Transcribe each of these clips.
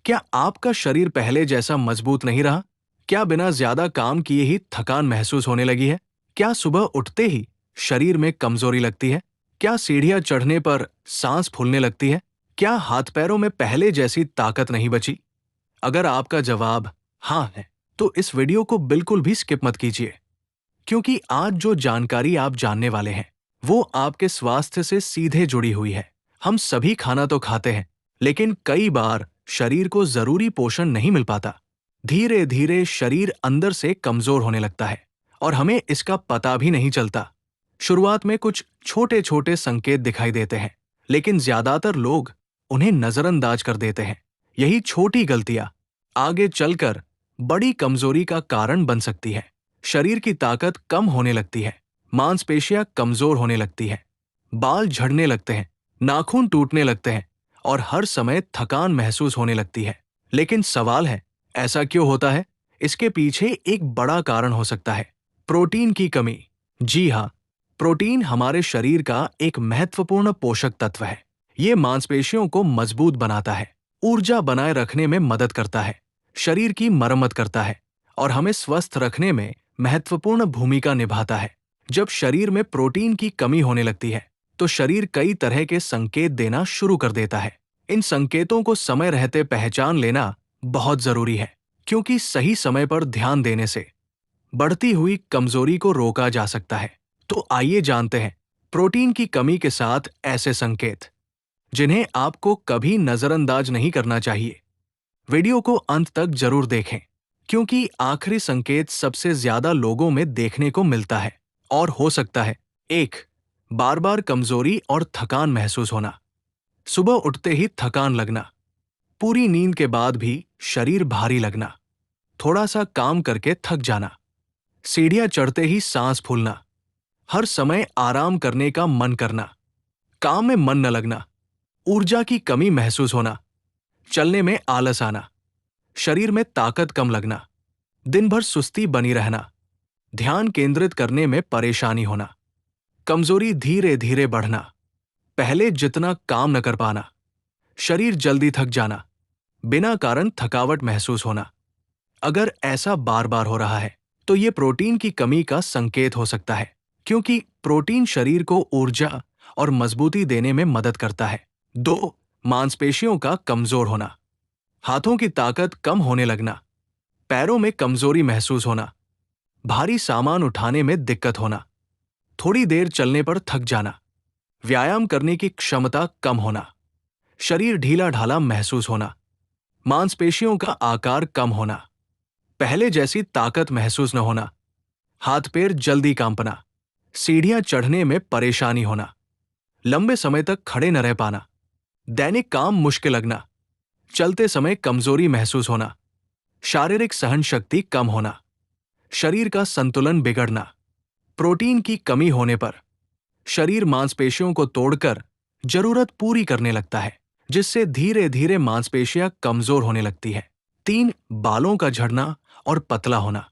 क्या आपका शरीर पहले जैसा मजबूत नहीं रहा? क्या बिना ज्यादा काम किए ही थकान महसूस होने लगी है? क्या सुबह उठते ही शरीर में कमजोरी लगती है? क्या सीढ़ियां चढ़ने पर सांस फूलने लगती है? क्या हाथ पैरों में पहले जैसी ताकत नहीं बची? अगर आपका जवाब हाँ है, तो इस वीडियो को बिल्कुल भी स्किप मत कीजिए, क्योंकि आज जो जानकारी आप जानने वाले हैं, वो आपके स्वास्थ्य से सीधे जुड़ी हुई है। हम सभी खाना तो खाते हैं, लेकिन कई बार शरीर को जरूरी पोषण नहीं मिल पाता। धीरे धीरे शरीर अंदर से कमजोर होने लगता है और हमें इसका पता भी नहीं चलता। शुरुआत में कुछ छोटे छोटे संकेत दिखाई देते हैं, लेकिन ज्यादातर लोग उन्हें नजरअंदाज कर देते हैं। यही छोटी गलतियां आगे चलकर बड़ी कमजोरी का कारण बन सकती है। शरीर की ताकत कम होने लगती है, मांसपेशियां कमजोर होने लगती हैं, बाल झड़ने लगते हैं, नाखून टूटने लगते हैं और हर समय थकान महसूस होने लगती है। लेकिन सवाल है, ऐसा क्यों होता है? इसके पीछे एक बड़ा कारण हो सकता है प्रोटीन की कमी। जी हाँ, प्रोटीन हमारे शरीर का एक महत्वपूर्ण पोषक तत्व है। ये मांसपेशियों को मजबूत बनाता है, ऊर्जा बनाए रखने में मदद करता है, शरीर की मरम्मत करता है और हमें स्वस्थ रखने में महत्वपूर्ण भूमिका निभाता है। जब शरीर में प्रोटीन की कमी होने लगती है, तो शरीर कई तरह के संकेत देना शुरू कर देता है। इन संकेतों को समय रहते पहचान लेना बहुत जरूरी है, क्योंकि सही समय पर ध्यान देने से बढ़ती हुई कमजोरी को रोका जा सकता है। तो आइए जानते हैं प्रोटीन की कमी के साथ ऐसे संकेत जिन्हें आपको कभी नजरअंदाज नहीं करना चाहिए। वीडियो को अंत तक जरूर देखें, क्योंकि आखिरी संकेत सबसे ज्यादा लोगों में देखने को मिलता है और हो सकता है। 1. बार बार कमजोरी और थकान महसूस होना। सुबह उठते ही थकान लगना, पूरी नींद के बाद भी शरीर भारी लगना, थोड़ा सा काम करके थक जाना, सीढ़ियां चढ़ते ही सांस फूलना, हर समय आराम करने का मन करना, काम में मन न लगना, ऊर्जा की कमी महसूस होना, चलने में आलस आना, शरीर में ताकत कम लगना, दिन भर सुस्ती बनी रहना, ध्यान केंद्रित करने में परेशानी होना, कमजोरी धीरे धीरे बढ़ना, पहले जितना काम न कर पाना, शरीर जल्दी थक जाना, बिना कारण थकावट महसूस होना। अगर ऐसा बार बार हो रहा है, तो ये प्रोटीन की कमी का संकेत हो सकता है, क्योंकि प्रोटीन शरीर को ऊर्जा और मजबूती देने में मदद करता है। 2. मांसपेशियों का कमजोर होना। हाथों की ताकत कम होने लगना, पैरों में कमजोरी महसूस होना, भारी सामान उठाने में दिक्कत होना, थोड़ी देर चलने पर थक जाना, व्यायाम करने की क्षमता कम होना, शरीर ढीला ढाला महसूस होना, मांसपेशियों का आकार कम होना, पहले जैसी ताकत महसूस न होना, हाथ पैर जल्दी कांपना, सीढ़ियां चढ़ने में परेशानी होना, लंबे समय तक खड़े न रह पाना, दैनिक काम मुश्किल लगना, चलते समय कमजोरी महसूस होना, शारीरिक सहन शक्ति कम होना, शरीर का संतुलन बिगड़ना। प्रोटीन की कमी होने पर शरीर मांसपेशियों को तोड़कर जरूरत पूरी करने लगता है, जिससे धीरे धीरे मांसपेशियां कमजोर होने लगती है। 3. बालों का झड़ना और पतला होना।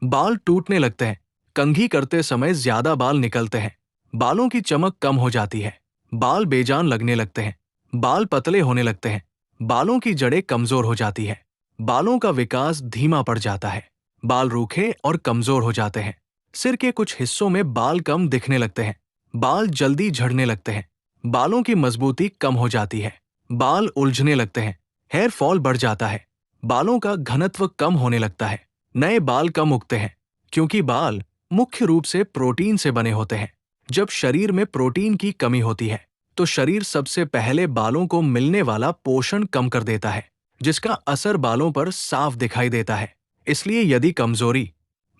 बाल टूटने लगते हैं, कंघी करते समय ज्यादा बाल निकलते हैं, बालों की चमक कम हो जाती है, बाल बेजान लगने लगते हैं, बाल पतले होने लगते हैं, बालों की जड़ें कमजोर हो जाती है, बालों का विकास धीमा पड़ जाता है, बाल रूखे और कमजोर हो जाते हैं, सिर के कुछ हिस्सों में बाल कम दिखने लगते हैं, बाल जल्दी झड़ने लगते हैं, बालों की मजबूती कम हो जाती है, बाल उलझने लगते हैं, हेयर फॉल बढ़ जाता है, बालों का घनत्व कम होने लगता है, नए बाल कम उगते हैं, क्योंकि बाल मुख्य रूप से प्रोटीन से बने होते हैं। जब शरीर में प्रोटीन की कमी होती है, तो शरीर सबसे पहले बालों को मिलने वाला पोषण कम कर देता है, जिसका असर बालों पर साफ दिखाई देता है। इसलिए यदि कमजोरी,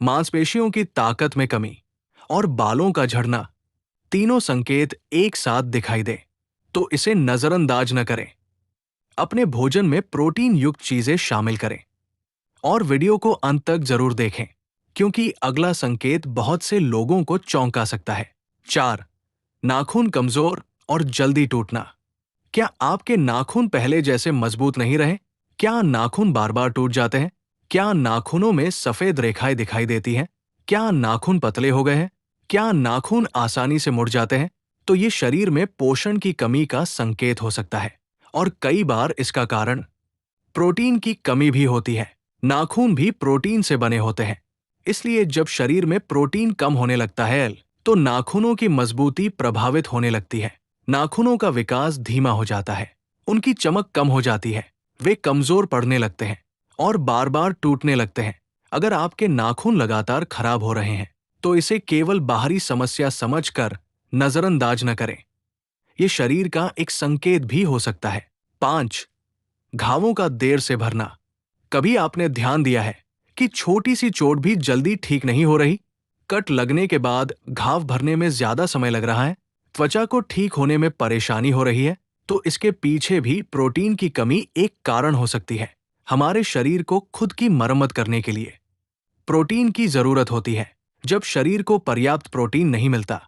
मांसपेशियों की ताकत में कमी और बालों का झड़ना, तीनों संकेत एक साथ दिखाई दे, तो इसे नजरअंदाज न करें। अपने भोजन में प्रोटीन युक्त चीजें शामिल करें और वीडियो को अंत तक जरूर देखें, क्योंकि अगला संकेत बहुत से लोगों को चौंका सकता है। 4. नाखून कमजोर और जल्दी टूटना। क्या आपके नाखून पहले जैसे मजबूत नहीं रहे? क्या नाखून बार बार टूट जाते हैं? क्या नाखूनों में सफेद रेखाएं दिखाई देती हैं? क्या नाखून पतले हो गए हैं? क्या नाखून आसानी से मुड़ जाते हैं? तो ये शरीर में पोषण की कमी का संकेत हो सकता है और कई बार इसका कारण प्रोटीन की कमी भी होती है। नाखून भी प्रोटीन से बने होते हैं, इसलिए जब शरीर में प्रोटीन कम होने लगता है तो नाखूनों की मजबूती प्रभावित होने लगती है। नाखूनों का विकास धीमा हो जाता है, उनकी चमक कम हो जाती है, वे कमजोर पड़ने लगते हैं और बार बार टूटने लगते हैं। अगर आपके नाखून लगातार खराब हो रहे हैं तो इसे केवल बाहरी समस्या समझकर नजरअंदाज न करें, ये शरीर का एक संकेत भी हो सकता है। 5. घावों का देर से भरना। कभी आपने ध्यान दिया है कि छोटी सी चोट भी जल्दी ठीक नहीं हो रही? कट लगने के बाद घाव भरने में ज्यादा समय लग रहा है, त्वचा को ठीक होने में परेशानी हो रही है, तो इसके पीछे भी प्रोटीन की कमी एक कारण हो सकती है। हमारे शरीर को खुद की मरम्मत करने के लिए प्रोटीन की जरूरत होती है। जब शरीर को पर्याप्त प्रोटीन नहीं मिलता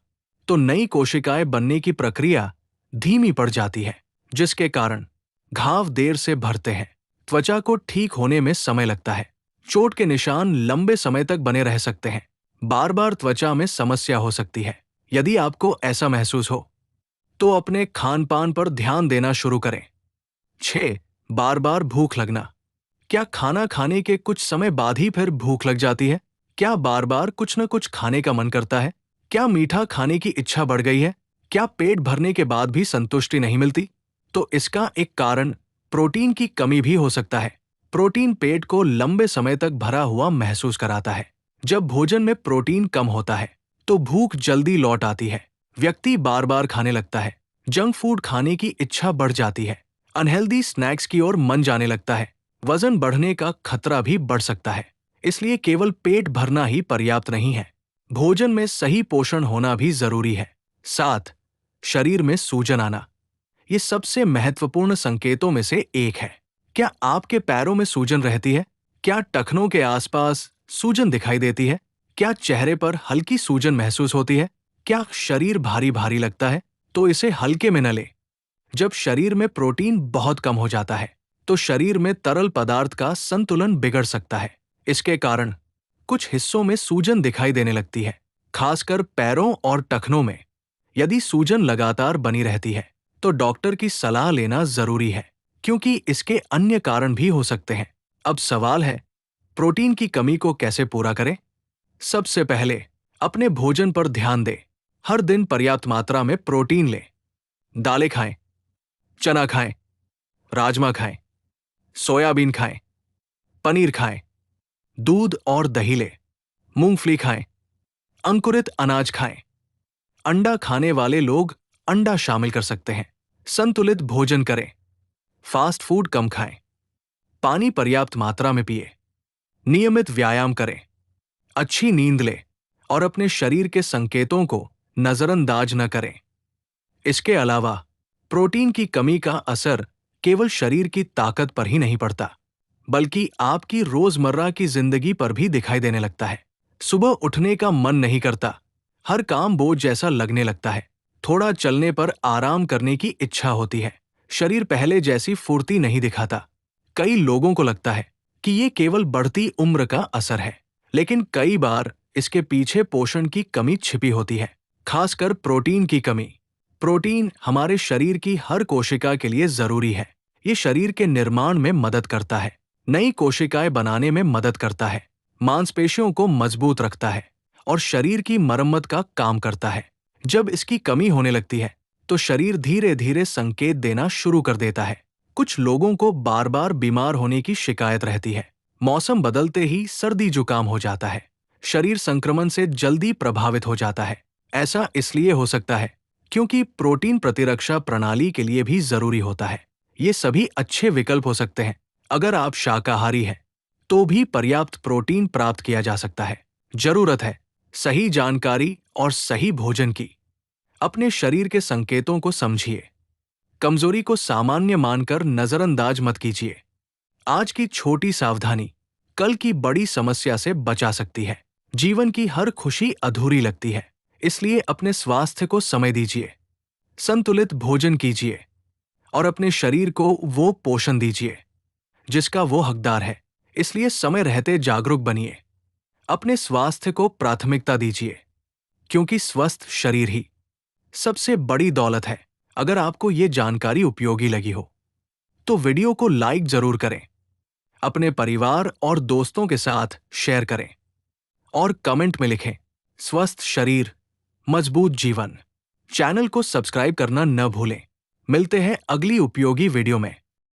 तो नई कोशिकाएं बनने की प्रक्रिया धीमी पड़ जाती है, जिसके कारण घाव देर से भरते हैं। त्वचा को ठीक होने में समय लगता है, चोट के निशान लंबे समय तक बने रह सकते हैं, बार बार त्वचा में समस्या हो सकती है। यदि आपको ऐसा महसूस हो तो अपने खान पान पर ध्यान देना शुरू करें। 6. बार बार भूख लगना। क्या खाना खाने के कुछ समय बाद ही फिर भूख लग जाती है? क्या बार बार कुछ न कुछ खाने का मन करता है? क्या मीठा खाने की इच्छा बढ़ गई है? क्या पेट भरने के बाद भी संतुष्टि नहीं मिलती? तो इसका एक कारण प्रोटीन की कमी भी हो सकता है। प्रोटीन पेट को लंबे समय तक भरा हुआ महसूस कराता है। जब भोजन में प्रोटीन कम होता है तो भूख जल्दी लौट आती है, व्यक्ति बार बार खाने लगता है, जंक फूड खाने की इच्छा बढ़ जाती है, अनहेल्दी स्नैक्स की ओर मन जाने लगता है, वजन बढ़ने का खतरा भी बढ़ सकता है। इसलिए केवल पेट भरना ही पर्याप्त नहीं है, भोजन में सही पोषण होना भी जरूरी है। 7. शरीर में सूजन आना। ये सबसे महत्वपूर्ण संकेतों में से एक है। क्या आपके पैरों में सूजन रहती है? क्या टखनों के आसपास सूजन दिखाई देती है? क्या चेहरे पर हल्की सूजन महसूस होती है? क्या शरीर भारी भारी लगता है? तो इसे हल्के में न ले। जब शरीर में प्रोटीन बहुत कम हो जाता है तो शरीर में तरल पदार्थ का संतुलन बिगड़ सकता है। इसके कारण कुछ हिस्सों में सूजन दिखाई देने लगती है, खासकर पैरों और टखनों में। यदि सूजन लगातार बनी रहती है तो डॉक्टर की सलाह लेना जरूरी है, क्योंकि इसके अन्य कारण भी हो सकते हैं। अब सवाल है, प्रोटीन की कमी को कैसे पूरा करें? सबसे पहले अपने भोजन पर ध्यान दें। हर दिन पर्याप्त मात्रा में प्रोटीन लें। दालें खाएं, चना खाएं, राजमा खाएं, सोयाबीन खाएं, पनीर खाएं, दूध और दही लें, मूंगफली खाएं, अंकुरित अनाज खाएं। अंडा खाने वाले लोग अंडा शामिल कर सकते हैं। संतुलित भोजन करें, फास्ट फूड कम खाएं, पानी पर्याप्त मात्रा में पिए, नियमित व्यायाम करें, अच्छी नींद लें और अपने शरीर के संकेतों को नजरअंदाज न करें। इसके अलावा प्रोटीन की कमी का असर केवल शरीर की ताकत पर ही नहीं पड़ता, बल्कि आपकी रोजमर्रा की जिंदगी पर भी दिखाई देने लगता है। सुबह उठने का मन नहीं करता, हर काम बोझ जैसा लगने लगता है, थोड़ा चलने पर आराम करने की इच्छा होती है, शरीर पहले जैसी फुर्ती नहीं दिखाता। कई लोगों को लगता है कि ये केवल बढ़ती उम्र का असर है, लेकिन कई बार इसके पीछे पोषण की कमी छिपी होती है, खासकर प्रोटीन की कमी। प्रोटीन हमारे शरीर की हर कोशिका के लिए जरूरी है। ये शरीर के निर्माण में मदद करता है, नई कोशिकाएं बनाने में मदद करता है, मांसपेशियों को मजबूत रखता है और शरीर की मरम्मत का काम करता है। जब इसकी कमी होने लगती है तो शरीर धीरे धीरे संकेत देना शुरू कर देता है। कुछ लोगों को बार बार बीमार होने की शिकायत रहती है, मौसम बदलते ही सर्दी जुकाम हो जाता है, शरीर संक्रमण से जल्दी प्रभावित हो जाता है। ऐसा इसलिए हो सकता है क्योंकि प्रोटीन प्रतिरक्षा प्रणाली के लिए भी जरूरी होता है। ये सभी अच्छे विकल्प हो सकते हैं। अगर आप शाकाहारी हैं तो भी पर्याप्त प्रोटीन प्राप्त किया जा सकता है। जरूरत है सही जानकारी और सही भोजन की। अपने शरीर के संकेतों को समझिए, कमजोरी को सामान्य मानकर नजरअंदाज मत कीजिए। आज की छोटी सावधानी कल की बड़ी समस्या से बचा सकती है। जीवन की हर खुशी अधूरी लगती है, इसलिए अपने स्वास्थ्य को समय दीजिए, संतुलित भोजन कीजिए और अपने शरीर को वो पोषण दीजिए जिसका वो हकदार है। इसलिए समय रहते जागरूक बनिए, अपने स्वास्थ्य को प्राथमिकता दीजिए, क्योंकि स्वस्थ शरीर ही सबसे बड़ी दौलत है। अगर आपको ये जानकारी उपयोगी लगी हो तो वीडियो को लाइक जरूर करें अपने परिवार और दोस्तों के साथ शेयर करें और कमेंट में लिखें, स्वस्थ शरीर मजबूत जीवन। चैनल को सब्सक्राइब करना न भूलें। मिलते हैं अगली उपयोगी वीडियो में।